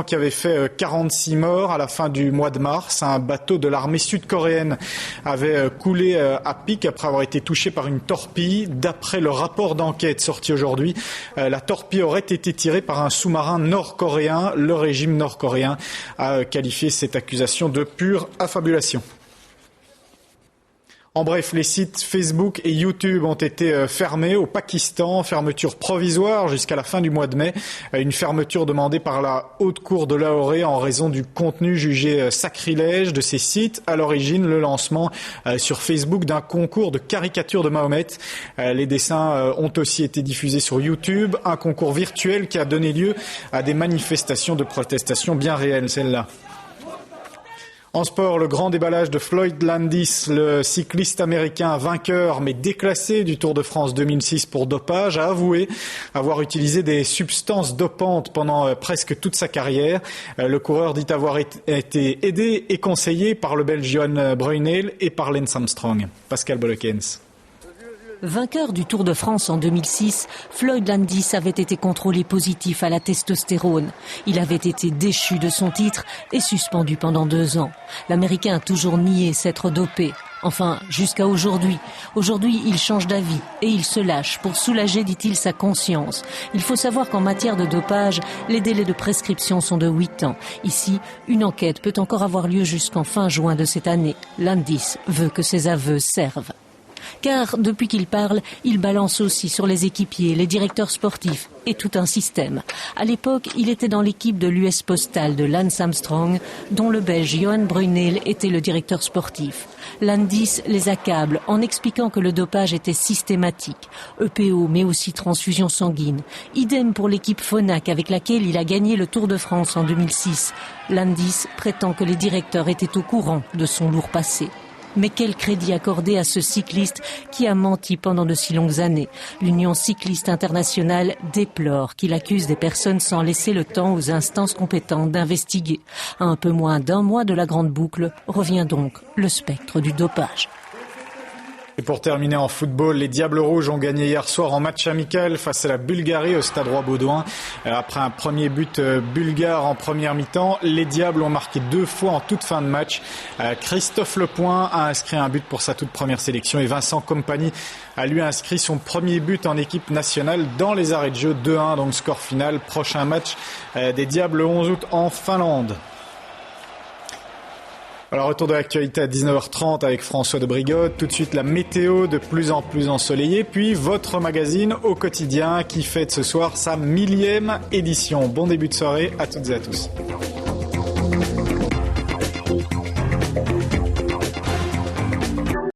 qui avait fait 46 morts à la fin du mois de mars. Un bateau de l'armée sud-coréenne avait coulé à pic après avoir été touché par une torpille. D'après le rapport d'enquête sorti aujourd'hui, la torpille aurait été tirée par un sous-marin nord-coréen. Le régime nord-coréen a qualifié cette accusation de pure affabulation. En bref, les sites Facebook et YouTube ont été fermés au Pakistan, fermeture provisoire jusqu'à la fin du mois de mai. Une fermeture demandée par la Haute Cour de Lahore en raison du contenu jugé sacrilège de ces sites. À l'origine, le lancement sur Facebook d'un concours de caricature de Mahomet. Les dessins ont aussi été diffusés sur YouTube, un concours virtuel qui a donné lieu à des manifestations de protestation bien réelles, celle-là. En sport, le grand déballage de Floyd Landis, le cycliste américain vainqueur mais déclassé du Tour de France 2006 pour dopage, a avoué avoir utilisé des substances dopantes pendant presque toute sa carrière. Le coureur dit avoir été aidé et conseillé par le Belge Johan Bruyneel et par Lance Armstrong. Pascal Bolekens. Vainqueur du Tour de France en 2006, Floyd Landis avait été contrôlé positif à la testostérone. Il avait été déchu de son titre et suspendu pendant 2 ans. L'Américain a toujours nié s'être dopé. Enfin, jusqu'à aujourd'hui. Aujourd'hui, il change d'avis et il se lâche pour soulager, dit-il, sa conscience. Il faut savoir qu'en matière de dopage, les délais de prescription sont de 8 ans. Ici, une enquête peut encore avoir lieu jusqu'en fin juin de cette année. Landis veut que ses aveux servent. Car depuis qu'il parle, il balance aussi sur les équipiers, les directeurs sportifs et tout un système. À l'époque, il était dans l'équipe de l'US Postal de Lance Armstrong, dont le Belge Johan Bruyneel était le directeur sportif. Landis les accable en expliquant que le dopage était systématique. EPO, mais aussi transfusion sanguine. Idem pour l'équipe Phonak avec laquelle il a gagné le Tour de France en 2006. Landis prétend que les directeurs étaient au courant de son lourd passé. Mais quel crédit accorder à ce cycliste qui a menti pendant de si longues années? L'Union cycliste internationale déplore qu'il accuse des personnes sans laisser le temps aux instances compétentes d'investiguer. À un peu moins d'1 mois de la grande boucle revient donc le spectre du dopage. Et pour terminer en football, les Diables Rouges ont gagné hier soir en match amical face à la Bulgarie au Stade Roi-Baudouin. Après un premier but bulgare en première mi-temps, les Diables ont marqué 2 fois en toute fin de match. Christophe Lepoint a inscrit un but pour sa toute première sélection et Vincent Kompany a lui inscrit son premier but en équipe nationale dans les arrêts de jeu. 2-1, donc score final. Prochain match des Diables le 11 août en Finlande. Alors, retour de l'actualité à 19h30 avec François de Brigode. Tout de suite, la météo de plus en plus ensoleillée. Puis, votre magazine au quotidien qui fête ce soir sa 1000e édition. Bon début de soirée à toutes et à tous.